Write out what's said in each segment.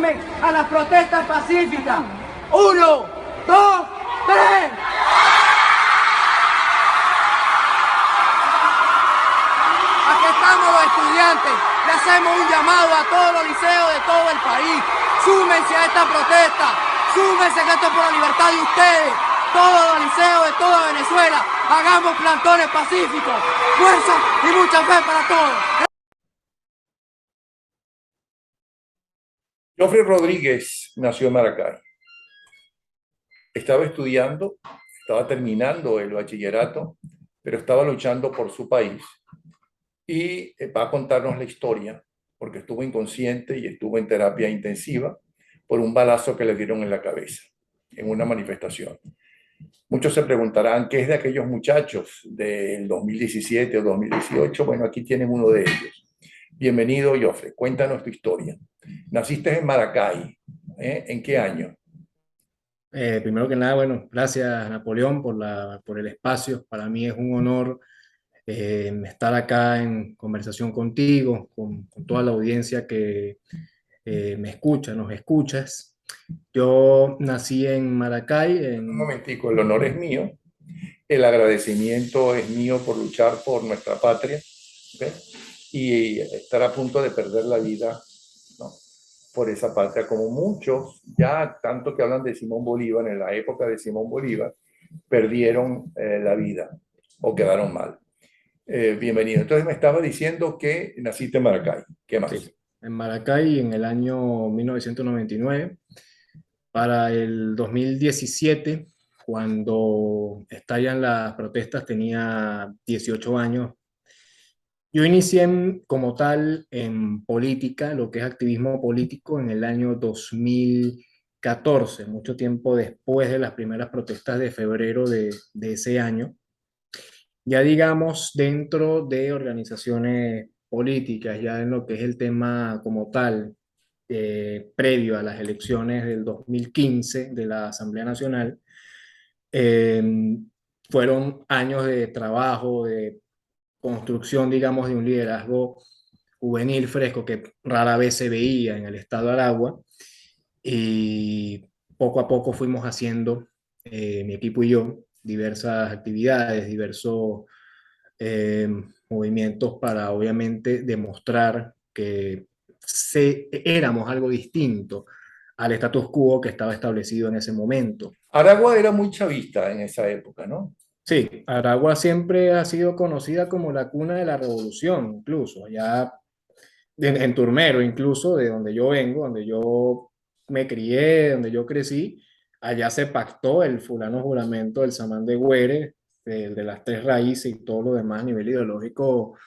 sumen a las protestas pacíficas. 1, 2, 3. Aquí estamos los estudiantes. Le hacemos un llamado a todos los liceos de todo el país. Súmense a esta protesta. Súmense, que esto es por la libertad de ustedes. Todos los liceos de toda Venezuela. Hagamos plantones pacíficos. Fuerza y mucha fe para todos. Joffrey Rodríguez nació en Maracay. Estaba estudiando, estaba terminando el bachillerato, pero estaba luchando por su país. Y va a contarnos la historia, porque estuvo inconsciente y estuvo en terapia intensiva por un balazo que le dieron en la cabeza, en una manifestación. Muchos se preguntarán, ¿qué es de aquellos muchachos del 2017 o 2018? Bueno, aquí tienen uno de ellos. Bienvenido, Joffrey. Cuéntanos tu historia. Naciste en Maracay. ¿En qué año? Primero que nada, bueno, gracias Napoleón por el espacio. Para mí es un honor estar acá en conversación contigo, con toda la audiencia que me escucha, nos escuchas. Yo nací en Maracay. Un momentico, el honor es mío. El agradecimiento es mío por luchar por nuestra patria, ¿okay? Y estar a punto de perder la vida, ¿no?, por esa patria, como muchos, ya tanto que hablan de Simón Bolívar, en la época de Simón Bolívar, perdieron la vida o quedaron mal. Bienvenido. Entonces me estaba diciendo que naciste en Maracay. ¿Qué más? Sí, en Maracay en el año 1999. Para el 2017, cuando estallan las protestas, tenía 18 años. Yo inicié como tal en política, lo que es activismo político, en el año 2014, mucho tiempo después de las primeras protestas de febrero de ese año. Ya digamos, dentro de organizaciones políticas, ya en lo que es el tema como tal, previo a las elecciones del 2015 de la Asamblea Nacional, eh, fueron años de trabajo, de construcción, digamos, de un liderazgo juvenil fresco que rara vez se veía en el estado de Aragua, y poco a poco fuimos haciendo, mi equipo y yo, diversas actividades, diversos eh, movimientos para obviamente demostrar que éramos algo distinto al status quo que estaba establecido en ese momento. Aragua era muy chavista en esa época, ¿no? Sí, Aragua siempre ha sido conocida como la cuna de la revolución, incluso, ya en Turmero, incluso de donde yo vengo, donde yo me crié, donde yo crecí, allá se pactó el fulano juramento del Samán de Güeres, de las tres raíces y todo lo demás a nivel ideológico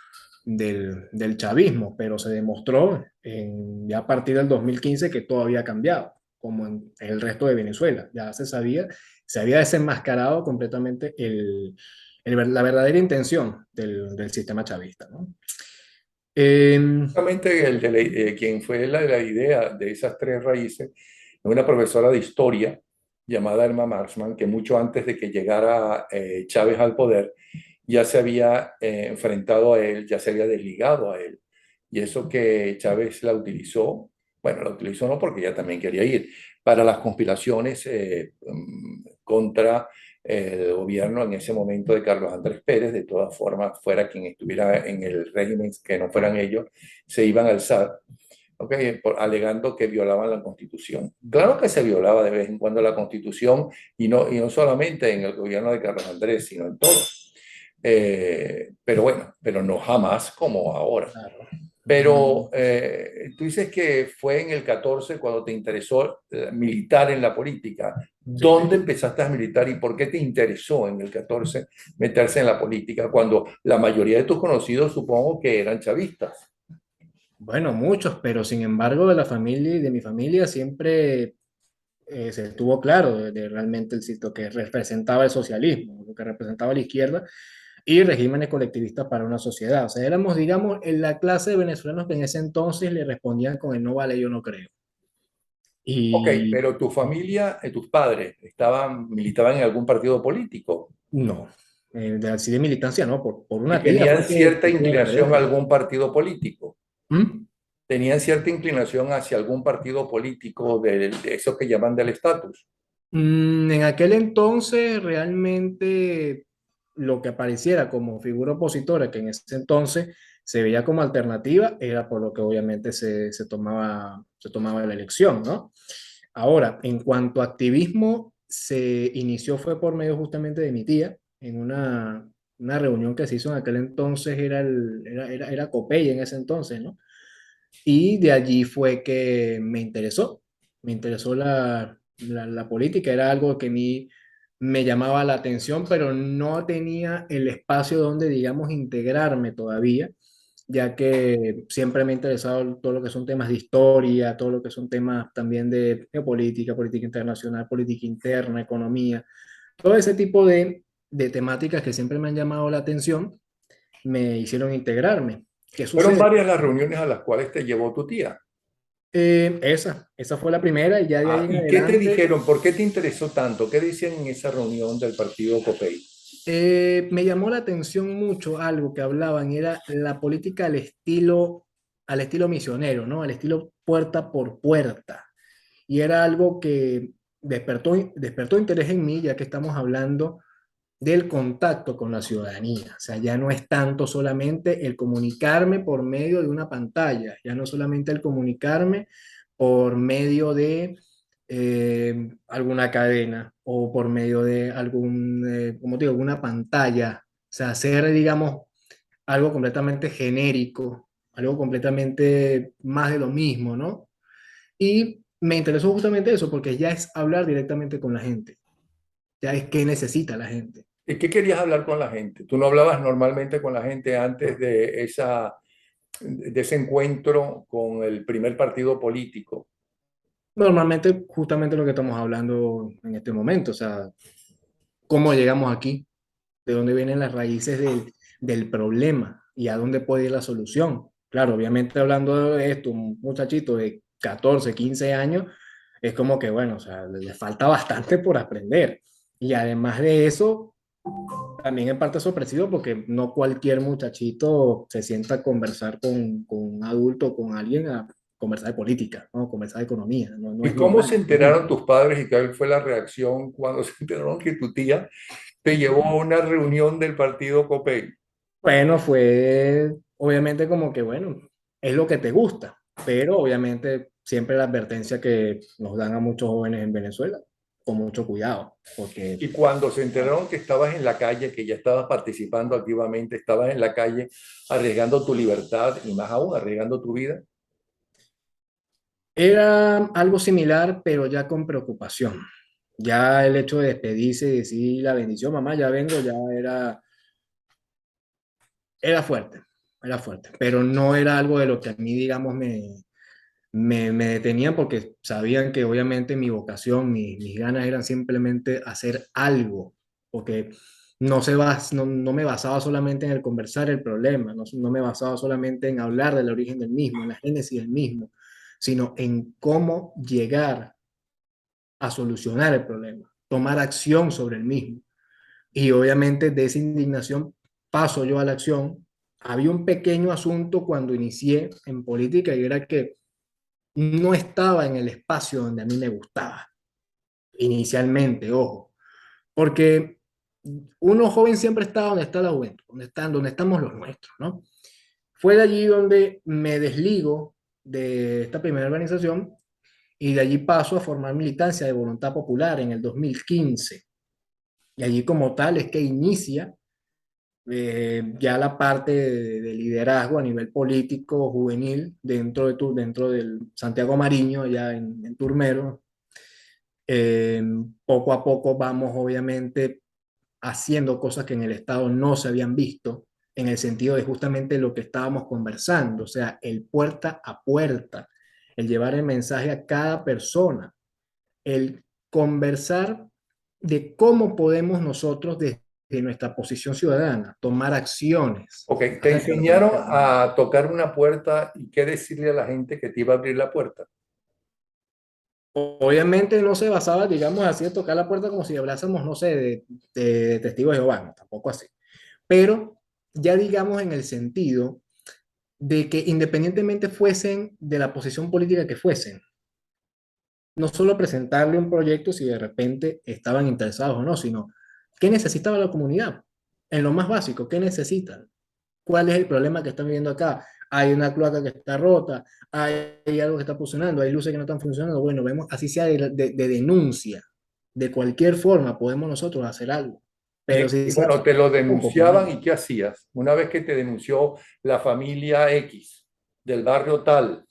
del chavismo, pero se demostró ya a partir del 2015 que todo había cambiado, como en el resto de Venezuela. Ya se había desenmascarado completamente la verdadera intención del sistema chavista, ¿no? Justamente quien fue la idea de esas tres raíces, una profesora de historia llamada Irma Marxman, que mucho antes de que llegara Chávez al poder, ya se había enfrentado a él, ya se había desligado a él. Y eso que Chávez la utilizó, bueno, la utilizó no porque ella también quería ir, para las conspiraciones contra el gobierno en ese momento de Carlos Andrés Pérez. De todas formas, fuera quien estuviera en el régimen, que no fueran ellos, se iban a alzar, ¿okay?, alegando que violaban la Constitución. Claro que se violaba de vez en cuando la Constitución, y no solamente en el gobierno de Carlos Andrés, sino en todos. Pero bueno, pero no jamás como ahora. Claro. Pero tú dices que fue en el 14 cuando te interesó militar en la política. ¿Dónde empezaste a militar y por qué te interesó en el 14 meterse en la política cuando la mayoría de tus conocidos supongo que eran chavistas? Bueno, muchos, pero sin embargo de la familia y de mi familia siempre se estuvo claro de realmente el sitio que representaba el socialismo, lo que representaba la izquierda y regímenes colectivistas para una sociedad. O sea, éramos, digamos, en la clase de venezolanos que en ese entonces le respondían con el no vale, yo no creo. Ok, Y pero tu familia, tus padres, militaban en algún partido político no, así de militancia no, por y una tía tenían fue cierta que tuve la inclinación a herencia. algún partido político. ¿Mm? ¿Tenían cierta inclinación hacia algún partido político de esos que llaman del estatus? En aquel entonces realmente lo que apareciera como figura opositora, que en ese entonces se veía como alternativa, era por lo que obviamente se tomaba la elección, ¿no? Ahora, en cuanto a activismo, se inició fue por medio justamente de mi tía, en una reunión que se hizo en aquel entonces, era COPEI en ese entonces, ¿no? Y de allí fue que me interesó la política, era algo que a mí me llamaba la atención, pero no tenía el espacio donde, digamos, integrarme todavía, ya que siempre me ha interesado todo lo que son temas de historia, todo lo que son temas también de geopolítica, política internacional, política interna, economía, todo ese tipo de temáticas que siempre me han llamado la atención, me hicieron integrarme. ¿Qué Fueron sucede? varias las reuniones a las cuales te llevó tu tía. Esa fue la primera y ya de ahí Ah, en ¿y qué te adelante dijeron? ¿Por qué te interesó tanto? ¿Qué decían en esa reunión del partido COPEI? me llamó la atención mucho algo que hablaban, era la política al estilo misionero, ¿no? Al estilo puerta por puerta. Y era algo que despertó interés en mí, ya que estamos hablando del contacto con la ciudadanía. O sea, ya no es tanto solamente el comunicarme por medio de una pantalla, ya no solamente el comunicarme por medio de alguna cadena o por medio de como te digo, alguna pantalla. O sea, hacer, digamos, algo completamente genérico, algo completamente más de lo mismo, ¿no? Y me interesó justamente eso, porque ya es hablar directamente con la gente, ya es qué necesita la gente. ¿Y qué querías hablar con la gente? ¿Tú no hablabas normalmente con la gente antes de ese encuentro con el primer partido político? Normalmente, justamente lo que estamos hablando en este momento, o sea, cómo llegamos aquí, de dónde vienen las raíces del problema y a dónde puede ir la solución. Claro, obviamente hablando de esto, un muchachito de 14 15 años, es como que, bueno, o sea, le falta bastante por aprender. Y además de eso, también en parte sorpresivo porque no cualquier muchachito se sienta a conversar con un adulto, con alguien, a conversar de política, ¿no? Conversar de economía, no, no ¿Y es cómo normal. se enteraron tus padres y cuál fue la reacción cuando se enteraron que tu tía te llevó a una reunión del partido COPEI? Bueno, fue obviamente como que, bueno, es lo que te gusta, pero obviamente siempre la advertencia que nos dan a muchos jóvenes en Venezuela, con mucho cuidado, porque Y cuando se enteraron que estabas en la calle, que ya estabas participando activamente, estabas en la calle arriesgando tu libertad y más aún arriesgando tu vida. era algo similar, pero ya con preocupación. Ya el hecho de despedirse y decir la bendición, mamá, ya vengo, ya era fuerte, era fuerte, pero no era algo de lo que a mí, digamos, me detenían porque sabían que obviamente mi vocación, mis ganas eran simplemente hacer algo, porque no me basaba solamente en el conversar el problema, no me basaba solamente en hablar del origen del mismo, en la génesis del mismo, sino en cómo llegar a solucionar el problema, tomar acción sobre el mismo. Y obviamente de esa indignación paso yo a la acción. Había un pequeño asunto cuando inicié en política y era que no estaba en el espacio donde a mí me gustaba, inicialmente, ojo, porque uno joven siempre está donde está la juventud, donde estamos los nuestros, ¿no? Fue de allí donde me desligo de esta primera organización y de allí paso a formar militancia de Voluntad Popular en el 2015. Y allí como tal es que inicia ya la parte de liderazgo a nivel político juvenil dentro del Santiago Mariño, ya en Turmero. Eh, Poco a poco vamos obviamente haciendo cosas que en el Estado no se habían visto, en el sentido de justamente lo que estábamos conversando, o sea, el puerta a puerta, el llevar el mensaje a cada persona, el conversar de cómo podemos nosotros desde nuestra posición ciudadana tomar acciones Ok, te acerca de lo que nos enseñaron está pasando. a tocar una puerta y qué decirle a la gente que te iba a abrir la puerta. Obviamente no se basaba, digamos así, en tocar la puerta como si hablásemos, no sé, de testigos de Jehová, no, tampoco así. Pero ya digamos en el sentido de que independientemente fuesen de la posición política que fuesen, no solo presentarle un proyecto si de repente estaban interesados o no, sino qué necesitaba la comunidad, en lo más básico, qué necesitan, cuál es el problema que están viviendo acá. Hay una cloaca que está rota, hay algo que está funcionando, hay luces que no están funcionando. Bueno, vemos, así sea de denuncia, de cualquier forma podemos nosotros hacer algo. Pero si Y se bueno, hace te lo poco, denunciaban podemos. y ¿qué hacías? Una vez que te denunció la familia X del barrio tal,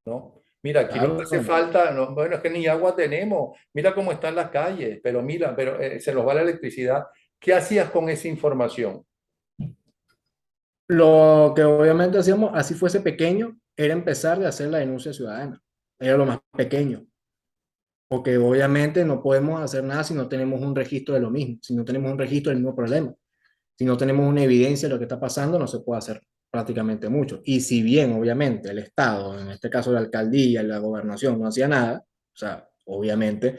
¿no? Mira, aquí lo que Claro, hace falta, no, bueno, es que ni agua tenemos, mira cómo están las calles, pero mira, pero se nos va la electricidad. ¿Qué hacías con esa información? lo que obviamente hacíamos, así fuese pequeño, era empezar de hacer la denuncia ciudadana. Era lo más pequeño. Porque obviamente no podemos hacer nada si no tenemos un registro de lo mismo, si no tenemos un registro del mismo problema. Si no tenemos una evidencia de lo que está pasando, no se puede hacer prácticamente mucho. Y si bien, obviamente, el Estado, en este caso la alcaldía y la gobernación, no hacía nada, o sea, obviamente,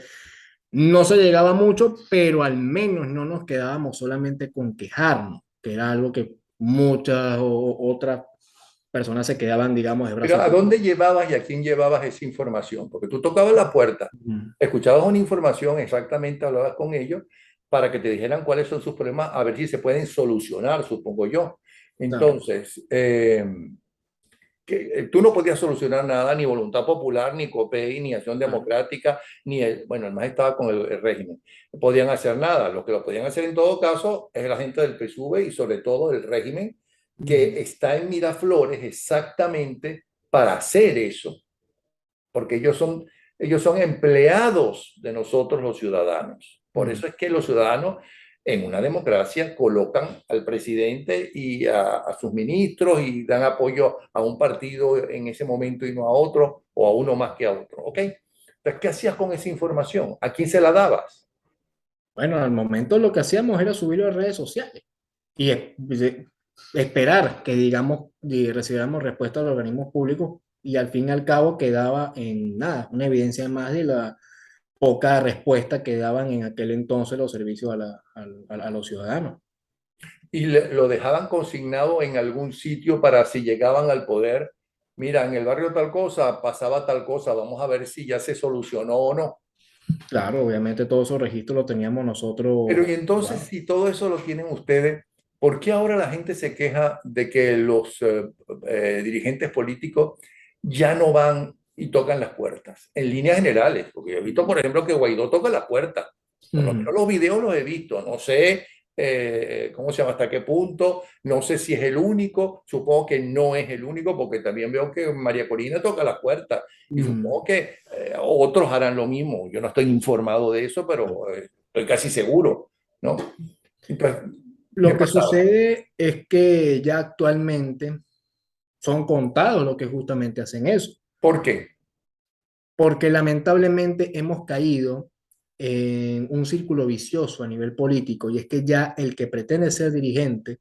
no se llegaba mucho, pero al menos no nos quedábamos solamente con quejarnos, que era algo que muchas otras personas se quedaban, digamos, de Pero brazos ¿a cruzados. dónde llevabas y a quién llevabas esa información? Porque tú tocabas la puerta, Mm, escuchabas una información, exactamente hablabas con ellos para que te dijeran cuáles son sus problemas, a ver si se pueden solucionar, supongo yo. claro. Entonces, tú no podías solucionar nada, ni Voluntad Popular, ni COPEI, ni Acción Claro. Democrática, ni bueno, el MAS estaba con el régimen. No podían hacer nada. Lo que lo podían hacer en todo caso es la gente del PSUV y sobre todo el régimen que Ujú. está en Miraflores exactamente para hacer eso, porque ellos son empleados de nosotros los ciudadanos. Por Mm. eso es que los ciudadanos en una democracia colocan al presidente y a sus ministros y dan apoyo a un partido en ese momento y no a otro, o a uno más que a otro. ¿Ok? Entonces, ¿qué hacías con esa información? ¿A quién se la dabas? Bueno, al momento lo que hacíamos era subirlo a redes sociales y esperar que, digamos, y recibiéramos respuesta de los organismos públicos y al fin y al cabo quedaba en nada, una evidencia más de la poca respuesta que daban en aquel entonces los servicios a los ciudadanos. Y lo dejaban consignado en algún sitio para si llegaban al poder. Mira, en el barrio tal cosa, pasaba tal cosa, vamos a ver si ya se solucionó o no. Claro, obviamente todos esos registros los teníamos Pero y nosotros entonces, guardados. si todo eso lo tienen ustedes, ¿por qué ahora la gente se queja de que los dirigentes políticos ya no van y tocan las puertas? En líneas generales, porque yo he visto, por ejemplo, que Guaidó toca la puerta. Por lo menos Ujú. los videos los he visto. No sé cómo se llama, hasta qué punto. No sé si es el único. Supongo que no es el único, porque también veo que María Corina toca la puerta. Y Ujú. supongo que otros harán lo mismo. Yo no estoy informado de eso, pero estoy casi seguro, ¿no? Entonces, ¿qué Lo que pasaba? sucede es que ya actualmente son contados los que justamente hacen eso. ¿Por qué? Porque lamentablemente hemos caído en un círculo vicioso a nivel político y es que ya el que pretende ser dirigente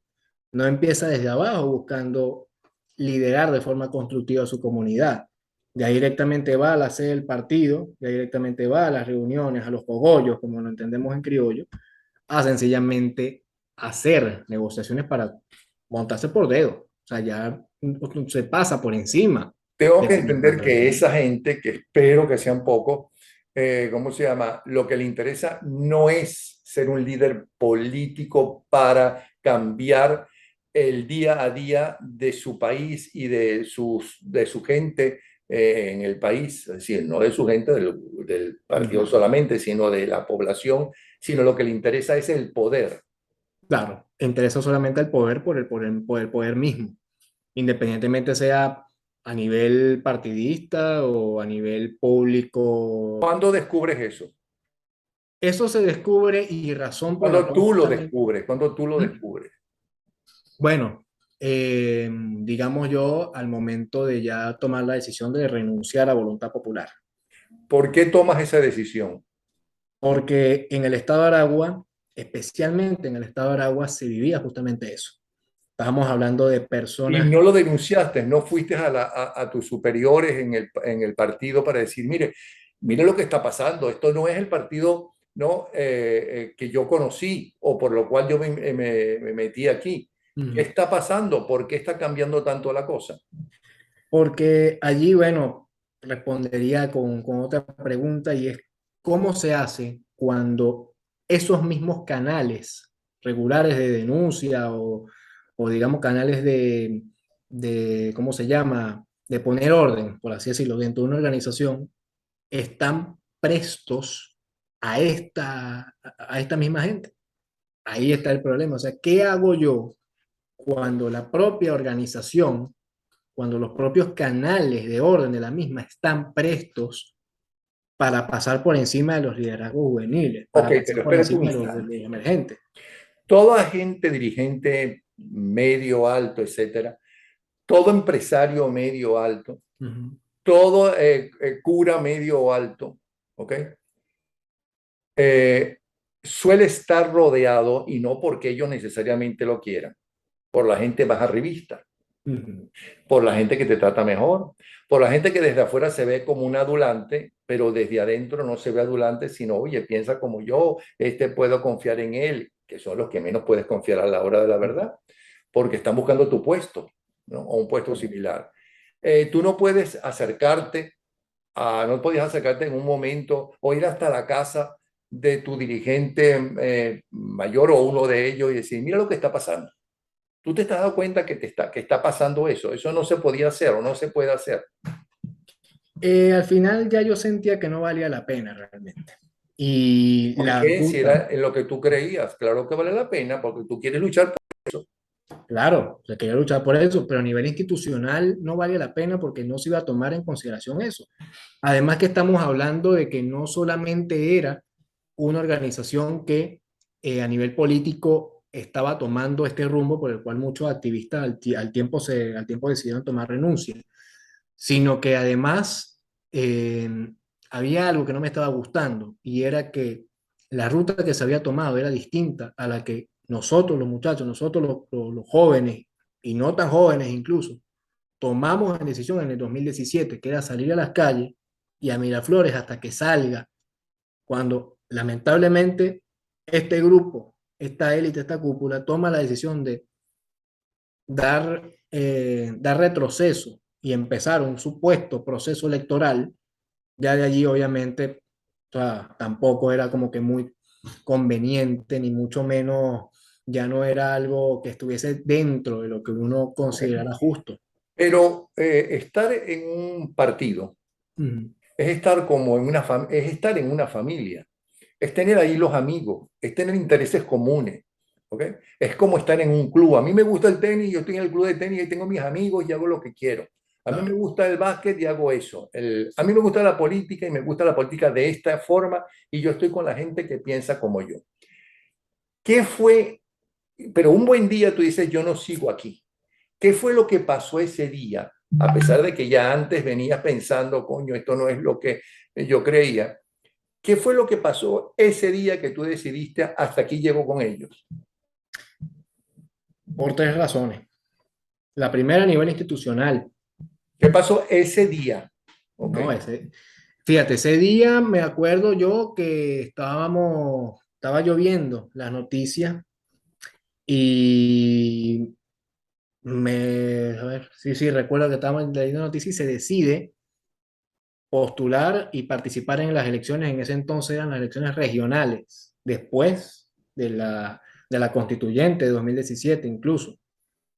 no empieza desde abajo buscando liderar de forma constructiva a su comunidad. Ya directamente va a la sede del partido, ya directamente va a las reuniones, a los cogollos, como lo entendemos en criollo, a sencillamente hacer negociaciones para montarse por dedo. O sea, ya se pasa por encima Tengo de que cómo está el entender que presidente. esa gente, que espero que sean pocos, ¿cómo se llama? Lo que le interesa no es ser un líder político para cambiar el día a día de su país y de su gente en el país, es decir, no de su gente del partido Ujú. solamente, sino de la población, sino lo que le interesa es el poder. Claro, interesa solamente el poder por el poder mismo, independientemente sea a nivel partidista o a nivel público. ¿Cuándo descubres eso? Eso se descubre y razón por la ¿Cuándo cual tú lo justamente, descubres? ¿Cuándo tú lo ¿Mm? descubres? Bueno, digamos yo al momento de ya tomar la decisión de renunciar a voluntad popular, ¿Por qué tomas esa decisión? porque en el estado de Aragua, especialmente en el estado de Aragua, se vivía justamente eso. Estábamos hablando de Y personas. no lo denunciaste, no fuiste a tus superiores en el partido para decir, mire, mire lo que está pasando, esto no es el partido, ¿no? Que yo conocí o por lo cual yo me metí aquí. ¿Qué Ujú. está pasando? ¿Por qué está cambiando tanto la cosa? Porque allí, bueno, respondería con otra pregunta y es, ¿cómo se hace cuando esos mismos canales regulares de denuncia o digamos canales ¿cómo se llama? De poner orden, por así decirlo, dentro de una organización, están prestos a esta misma gente? Ahí está el problema. O sea, ¿qué hago yo cuando la propia organización, cuando los propios canales de orden de la misma están prestos para pasar por encima de los liderazgos juveniles, Ok, para pasar pero por espérate un encima de instante. los emergentes? Toda gente dirigente medio alto, etcétera, todo empresario medio alto, Ujú, todo cura medio alto, ¿ok? Eh, suele estar rodeado, y no porque ellos necesariamente lo quieran, por la gente más arribista, ujú. por la gente que te trata mejor, por la gente que desde afuera se ve como un adulante, pero desde adentro no se ve adulante, sino, oye, piensa como yo, puedo confiar en él, que son los que menos puedes confiar a la hora de la verdad, porque están buscando tu puesto, ¿no? O un puesto similar. Tú no puedes acercarte no podías acercarte en un momento o ir hasta la casa de tu dirigente mayor o uno de ellos y decir, mira lo que está pasando. Tú te estás dando cuenta que está pasando eso. Eso no se podía hacer o no se puede hacer. Al final ya yo sentía que no valía la pena realmente. Y ¿Por la qué? Si ruta, era en lo que tú creías, claro que vale la pena porque tú quieres luchar. claro, se quería luchar por eso, pero a nivel institucional no valía la pena porque no se iba a tomar en consideración eso. Además que estamos hablando de que no solamente era una organización que a nivel político estaba tomando este rumbo por el cual muchos activistas al tiempo decidieron tomar renuncia, sino que además eh, había algo que no me estaba gustando y era que la ruta que se había tomado era distinta a la que nosotros los muchachos, nosotros los jóvenes y no tan jóvenes incluso, tomamos la decisión en el 2017, que era salir a las calles y a Miraflores hasta que salga, cuando lamentablemente este grupo, esta élite, esta cúpula, toma la decisión de dar retroceso y empezar un supuesto proceso electoral. Ya de allí obviamente, o sea, tampoco era como que muy conveniente, ni mucho menos, ya no era algo que estuviese dentro de lo que uno ¿Ok? considerara justo. Pero estar en un partido Ujú. es estar como en es estar en una familia. Es tener ahí los amigos, es tener intereses comunes, ¿ok? Es como estar en un club. A mí me gusta el tenis, yo estoy en el club de tenis y tengo mis amigos y hago lo que quiero. A mí me Claro. gusta el básquet y hago eso. A mí me gusta la política y me gusta la política de esta forma y yo estoy con la gente que piensa como yo. ¿Qué fue? Pero un buen día tú dices, yo no sigo aquí. ¿Qué fue lo que pasó ese día? A pesar de que ya antes venías pensando, coño, esto no es lo que yo creía. ¿Qué fue lo que pasó ese día que tú decidiste hasta aquí llego con ellos? Por tres razones. La primera a nivel institucional, ¿Qué pasó ese día? ¿Ok? ¿no? Fíjate, ese día me acuerdo yo que estaba lloviendo las noticias y a ver, sí, sí, recuerdo que estábamos leyendo noticias y se decide postular y participar en las elecciones, en ese entonces eran las elecciones regionales, después de la constituyente de 2017 incluso.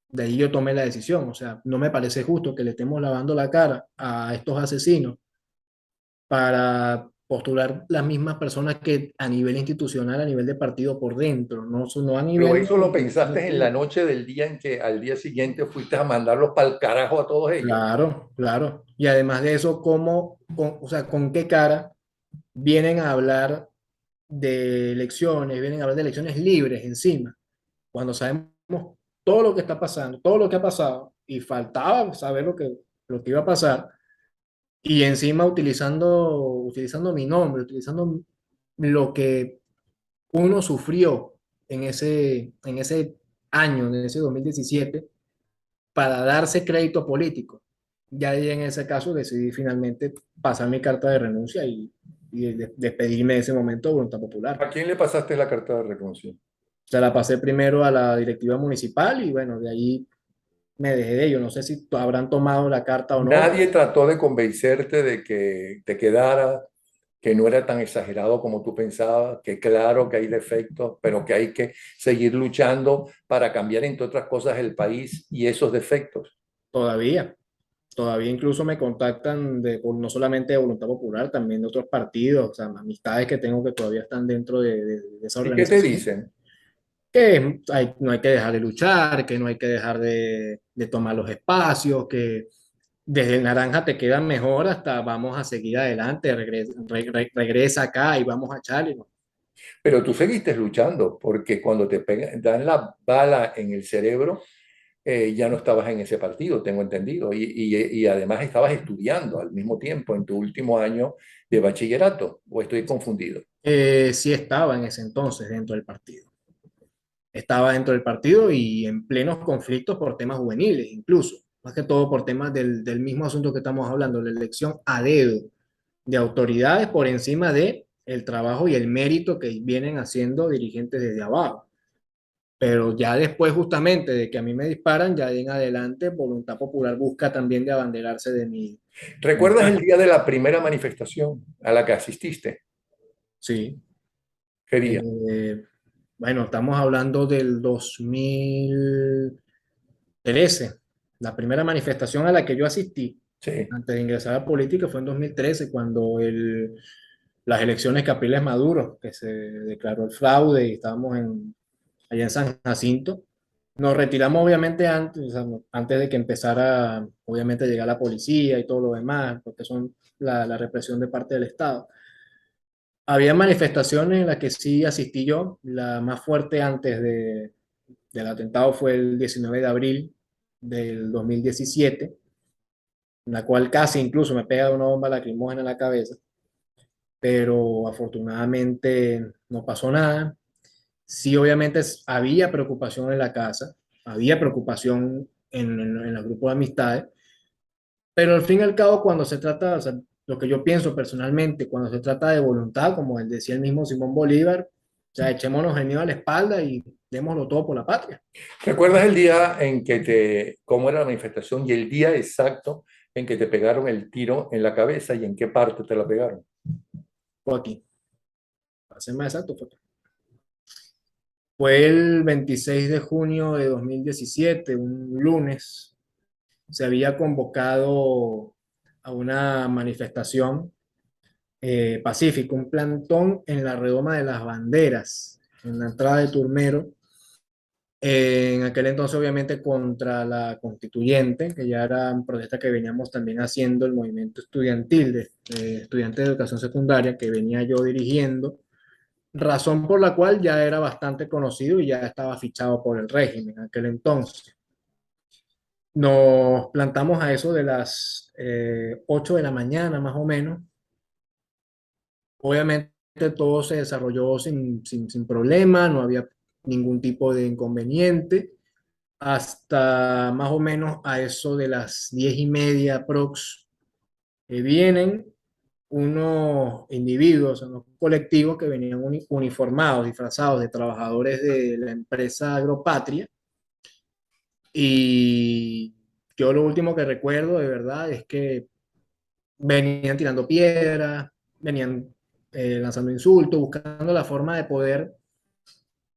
De ahí yo tomé la decisión, o sea, no me parece justo que le estemos lavando la cara a estos asesinos para postular las mismas personas que a nivel institucional, a nivel de partido por dentro, no a Pero nivel eso lo pensaste en la colectivo. noche del día en que al día siguiente fuiste a mandarlos para el carajo a todos ellos. Claro, claro. Y además de eso, o sea, con qué cara vienen a hablar de elecciones, vienen a hablar de elecciones libres encima, cuando sabemos todo lo que está pasando, todo lo que ha pasado, y faltaba saber lo que iba a pasar, y encima utilizando mi nombre, utilizando lo que uno sufrió en ese año, en ese 2017 para darse crédito político. Ya ahí en ese caso decidí finalmente pasar mi carta de renuncia y despedirme de ese momento de voluntad popular. ¿A quién le pasaste la carta de renuncia? Se la pasé primero a la directiva municipal y bueno, de ahí me dejé de ello. No sé si habrán tomado la carta o no. Nadie trató de convencerte de que te quedara, que no era tan exagerado como tú pensabas, que claro que hay defectos, pero que hay que seguir luchando para cambiar, entre otras cosas, el país y esos defectos. Todavía. Todavía incluso me contactan no solamente de Voluntad Popular, también de otros partidos, o sea, amistades que tengo que todavía están dentro de esa ¿Y qué te organización, dicen? que no hay que dejar de luchar, que no hay que dejar de tomar los espacios, que desde el naranja te queda mejor hasta vamos a seguir adelante, regresa acá y vamos a echarle, ¿no? Pero tú seguiste luchando porque cuando te pegan, dan la bala en el cerebro, ya no estabas en ese partido, tengo entendido, y además estabas estudiando al mismo tiempo en tu último año de bachillerato, o estoy confundido. Sí estaba en ese entonces dentro del partido. Estaba dentro del partido y en plenos conflictos por temas juveniles, incluso, más que todo por temas del mismo asunto que estamos hablando, la elección a dedo de autoridades por encima de el trabajo y el mérito que vienen haciendo dirigentes desde abajo. Pero ya después justamente de que a mí me disparan, ya en adelante Voluntad Popular busca también de abanderarse de mi ¿Recuerdas el caso. día de la primera manifestación a la que asististe? Sí. ¿Qué día? Eh, bueno, estamos hablando del 2013. La primera manifestación a la que yo asistí Sí. antes de ingresar a la política fue en 2013, cuando las elecciones Capriles Maduro, que se declaró el fraude y estábamos allá en San Jacinto. Nos retiramos obviamente antes, o sea, antes de que empezara, obviamente, a llegar la policía y todo lo demás, porque son la represión de parte del Estado. Había manifestaciones en las que sí asistí yo. La más fuerte antes del atentado fue el 19 de abril del 2017, en la cual casi incluso me pega una bomba lacrimógena en la cabeza, pero afortunadamente no pasó nada. Sí, obviamente había preocupación en la casa, había preocupación en el grupo de amistades, pero al fin y al cabo cuando se trata, o sea, lo que yo pienso personalmente, cuando se trata de voluntad, como él decía el mismo Simón Bolívar, o sea, echémonos el miedo a la espalda y démoslo todo por la patria. ¿Recuerdas el día en que cómo era la manifestación y el día exacto en que te pegaron el tiro en la cabeza y en qué parte te la pegaron? Fue aquí, para ser más exacto, fue el 26 de junio de 2017, un lunes. Se había convocado a una manifestación pacífica, un plantón en la redoma de las banderas, en la entrada de Turmero. En aquel entonces, obviamente, contra la constituyente, que ya era una protesta que veníamos también haciendo el movimiento estudiantil de estudiantes de educación secundaria, que venía yo dirigiendo, razón por la cual ya era bastante conocido y ya estaba fichado por el régimen en aquel entonces. Nos plantamos a eso de las 8 de la mañana, más o menos. Obviamente todo se desarrolló sin problema, no había ningún tipo de inconveniente, hasta más o menos a eso de las 10:30 prox, vienen unos individuos, unos colectivos que venían uniformados, disfrazados de trabajadores de la empresa Agropatria, y yo lo último que recuerdo de verdad es que venían tirando piedras, venían lanzando insultos, buscando la forma de poder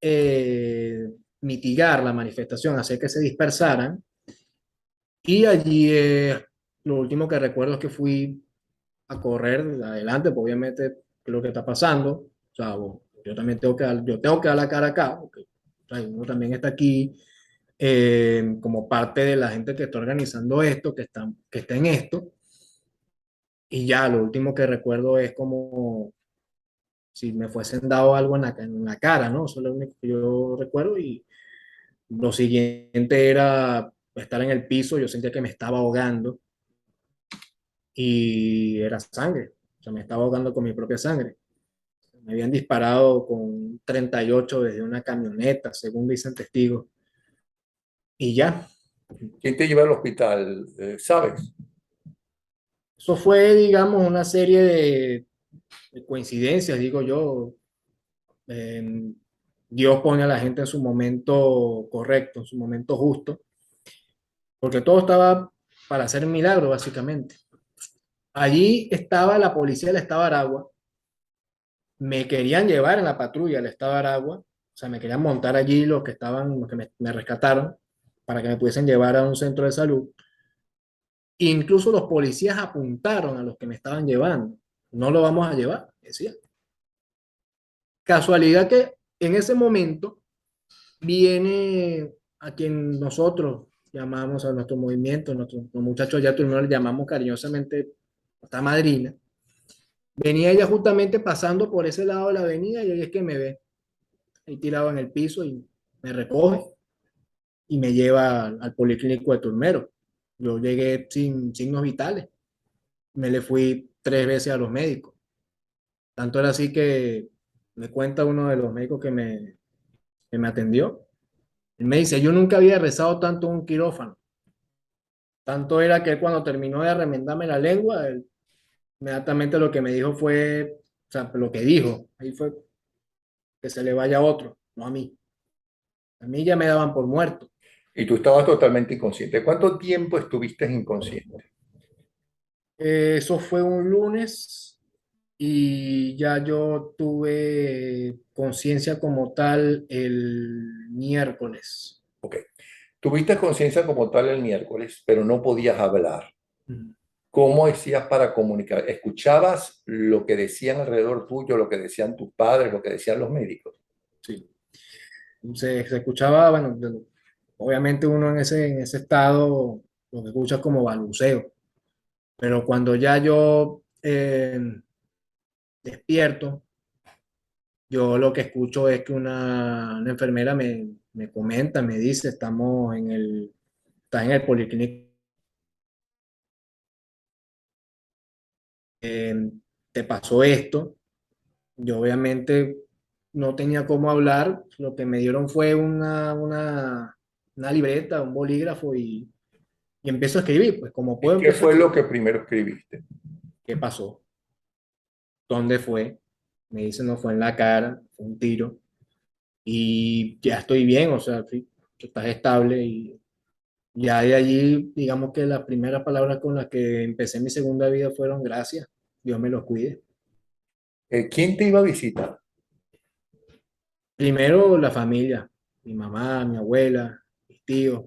eh, mitigar la manifestación, hacer que se dispersaran. Y allí lo último que recuerdo es que fui a correr adelante, pues obviamente, ¿qué es lo que está pasando? O sea, yo también tengo que dar la cara acá, porque o sea, uno también está aquí como parte de la gente que está organizando esto, que está en esto. Y ya, lo último que recuerdo es como si me fuesen dado algo en la cara, ¿no? Eso es lo único que yo recuerdo. Y lo siguiente era estar en el piso, yo sentía que me estaba ahogando y era sangre, o sea, me estaba ahogando con mi propia sangre. Me habían disparado con 38 desde una camioneta, según dicen testigos, y ya. ¿Quién te lleva al hospital? ¿Sabes? Eso fue, digamos, una serie de coincidencias, digo yo. Dios pone a la gente en su momento correcto, en su momento justo, porque todo estaba para hacer un milagro, básicamente. Allí estaba la policía del estado de Aragua, me querían llevar en la patrulla del estado de Aragua, o sea, me querían montar allí los que estaban, los que me rescataron, para que me pudiesen llevar a un centro de salud. Incluso los policías apuntaron a los que me estaban llevando. No lo vamos a llevar, decía. Casualidad que en ese momento viene a quien nosotros llamamos a nuestro movimiento, nuestros los muchachos ya tuvimos, le llamamos cariñosamente esta madrina. Venía ella justamente pasando por ese lado de la avenida y ahí es que me ve ahí tirado en el piso y me recoge y me lleva al policlínico de Turmero. Yo llegué sin signos vitales, me le fui 3 veces a los médicos. Tanto era así que me cuenta uno de los médicos que me atendió. Él me dice, yo nunca había rezado tanto en un quirófano. Tanto era que él cuando terminó de remendarme la lengua, él, inmediatamente lo que me dijo fue, o sea, lo que dijo, ahí fue que se le vaya a otro, no a mí. A mí ya me daban por muerto. Y tú estabas totalmente inconsciente. ¿Cuánto tiempo estuviste inconsciente? Eso fue un lunes y ya yo tuve conciencia como tal el miércoles. Ok. Tuviste conciencia como tal el miércoles, pero no podías hablar. Mm. ¿Cómo hacías para comunicar? ¿Escuchabas lo que decían alrededor tuyo, lo que decían tus padres, lo que decían los médicos? Sí. Se escuchaba, bueno, obviamente uno en ese estado lo que escucha es como balbuceo, pero cuando ya yo despierto, yo lo que escucho es que una enfermera me comenta, me dice, está en el policlínico, te pasó esto. Yo obviamente no tenía cómo hablar, lo que me dieron fue una libreta, un bolígrafo y empiezo a escribir, pues como ¿Y puedo qué empezar a fue lo escribir. que primero escribiste? ¿Qué pasó? ¿Dónde fue? Me dice, no fue en la cara, fue un tiro. Y ya estoy bien, o sea, sí, estás estable. Y ya de allí, digamos que las primeras palabras con las que empecé mi segunda vida fueron gracias, Dios me los cuide. ¿Quién te iba a visitar? Primero la familia, mi mamá, mi abuela, mis tíos,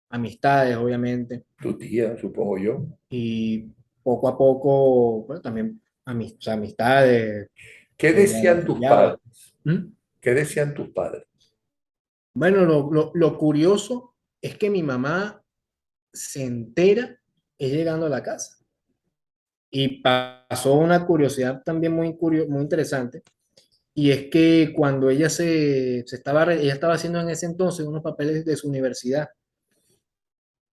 amistades, obviamente. Tu tía, supongo yo. Y poco a poco, bueno, también o sea, amistades ¿Qué que ella decían tus apoyaba. padres? ¿Mm? ¿Qué decían tus padres? Bueno, lo curioso es que mi mamá se entera es llegando a la casa. Y pasó una curiosidad también muy interesante, y es que cuando ella ella estaba haciendo en ese entonces unos papeles de su universidad,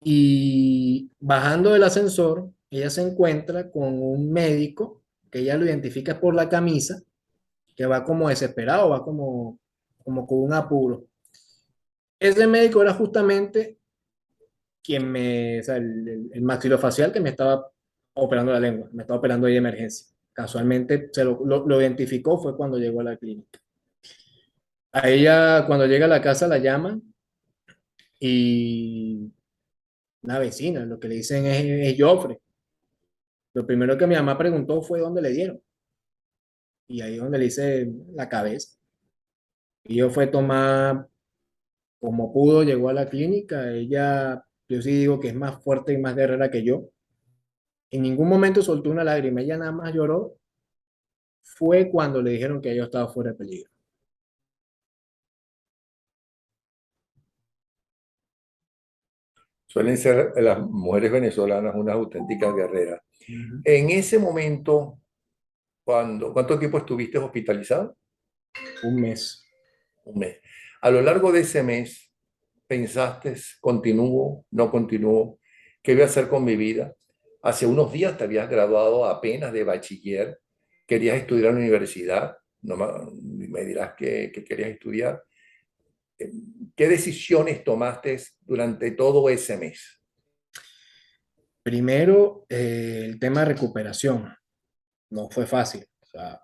y bajando del ascensor, ella se encuentra con un médico que ella lo identifica por la camisa, que va como desesperado, va como con un apuro. Ese médico era justamente o sea, el maxilofacial que me estaba operando la lengua, me estaba operando ahí de emergencia. Casualmente lo identificó fue cuando llegó a la clínica. A ella, cuando llega a la casa, la llaman y una vecina, lo que le dicen es Joffre. Lo primero que mi mamá preguntó fue dónde le dieron. Y ahí es donde le dice la cabeza. Y yo fue tomar como pudo, llegó a la clínica. Ella, yo sí digo que es más fuerte y más guerrera que yo. En ningún momento soltó una lágrima. Ella nada más lloró. Fue cuando le dijeron que yo estaba fuera de peligro. Suelen ser las mujeres venezolanas unas auténticas guerreras. Ujú. En ese momento, ¿cuánto tiempo estuviste hospitalizado? Un mes. Un mes. A lo largo de ese mes, ¿pensaste, continúo, no continúo? ¿Qué voy a hacer con mi vida? Hace unos días te habías graduado apenas de bachiller, querías estudiar en la universidad, no me dirás que querías estudiar. Eh, ¿Qué decisiones tomaste durante todo ese mes? Primero, el tema de recuperación. No fue fácil. O sea,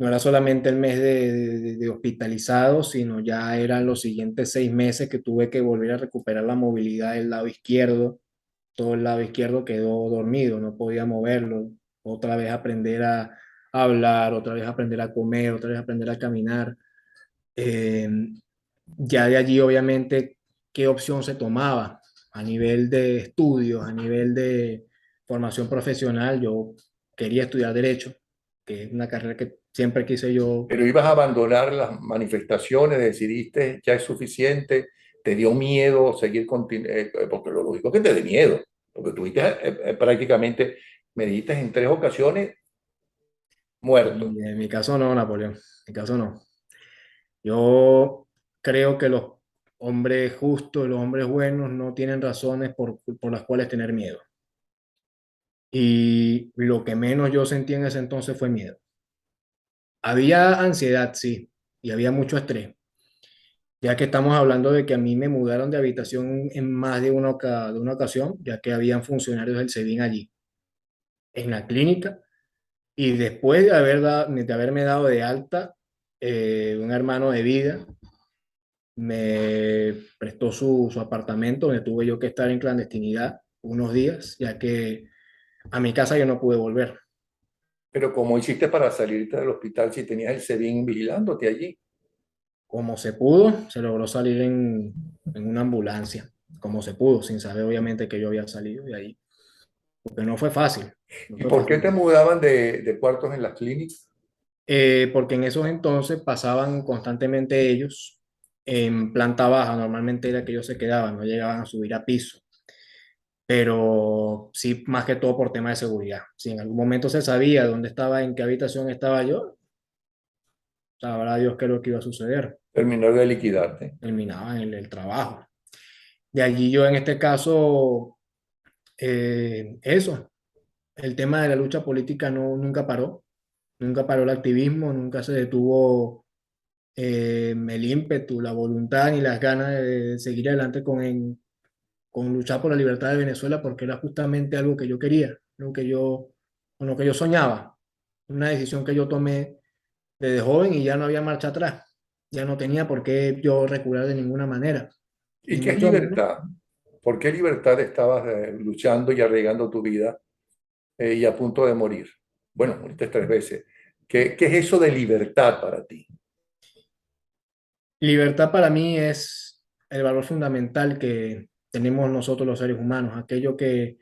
no era solamente el mes de hospitalizado, sino ya eran los siguientes 6 meses que tuve que volver a recuperar la movilidad del lado izquierdo. Todo el lado izquierdo quedó dormido, no podía moverlo. Otra vez aprender a hablar, otra vez aprender a comer, otra vez aprender a caminar. Eh, ya de allí, obviamente, qué opción se tomaba a nivel de estudios, a nivel de formación profesional. Yo quería estudiar Derecho, que es una carrera que siempre quise yo. Pero ibas a abandonar las manifestaciones, decidiste, ya es suficiente, te dio miedo seguir porque lo lógico es que te dé miedo, porque tuviste prácticamente, me dijiste en 3 ocasiones, muerto. Y en mi caso no, Napoleón, en mi caso no. Yo creo que los hombres justos, los hombres buenos no tienen razones por las cuales tener miedo. Y lo que menos yo sentí en ese entonces fue miedo. Había ansiedad, sí, y había mucho estrés, ya que estamos hablando de que a mí me mudaron de habitación en más de una ocasión, ya que habían funcionarios del SEBIN allí, en la clínica, y después de haberme dado de alta, un hermano de vida me prestó su apartamento, donde tuve yo que estar en clandestinidad unos días, ya que a mi casa yo no pude volver. Pero ¿cómo hiciste para salirte del hospital si tenías el SEBIN vigilándote allí? Como se pudo, se logró salir en una ambulancia, como se pudo, sin saber obviamente que yo había salido de ahí, porque no fue fácil, no ¿Y fue por qué te fácil. mudaban de cuartos en las clínicas? Porque en esos entonces pasaban constantemente ellos en planta baja, normalmente era que ellos se quedaban, no llegaban a subir a piso, pero sí más que todo por tema de seguridad. Si en algún momento se sabía dónde estaba, en qué habitación estaba yo, sabrá Dios qué es lo que iba a suceder, Terminó de liquidarte. terminaba en el trabajo. De allí yo en este caso, eso, el tema de la lucha política no, nunca paró el activismo, nunca se detuvo el ímpetu, la voluntad ni las ganas de seguir adelante con luchar por la libertad de Venezuela, porque era justamente algo que yo quería, con lo que yo soñaba, una decisión que yo tomé desde joven y ya no había marcha atrás, ya no tenía por qué yo recular de ninguna manera, ¿Y ni qué es mucho menos. libertad? ¿Por qué libertad estabas luchando y arriesgando tu vida y a punto de morir? Bueno, moriste 3 veces. ¿Qué es eso de libertad para ti? Libertad para mí es el valor fundamental que tenemos nosotros los seres humanos, aquello que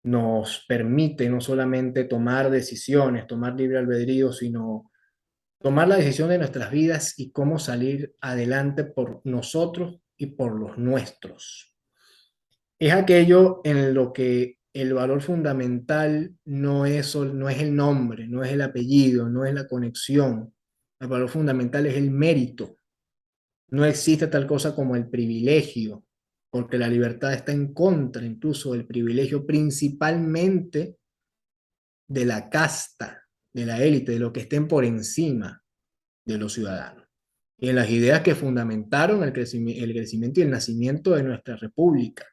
nos permite no solamente tomar decisiones, tomar libre albedrío, sino tomar la decisión de nuestras vidas y cómo salir adelante por nosotros y por los nuestros. Es aquello en lo que el valor fundamental no es el nombre, no es el apellido, no es la conexión. El valor fundamental es el mérito. No existe tal cosa como el privilegio, porque la libertad está en contra incluso del privilegio, principalmente de la casta, de la élite, de lo que estén por encima de los ciudadanos. Y en las ideas que fundamentaron el crecimiento y el nacimiento de nuestra república.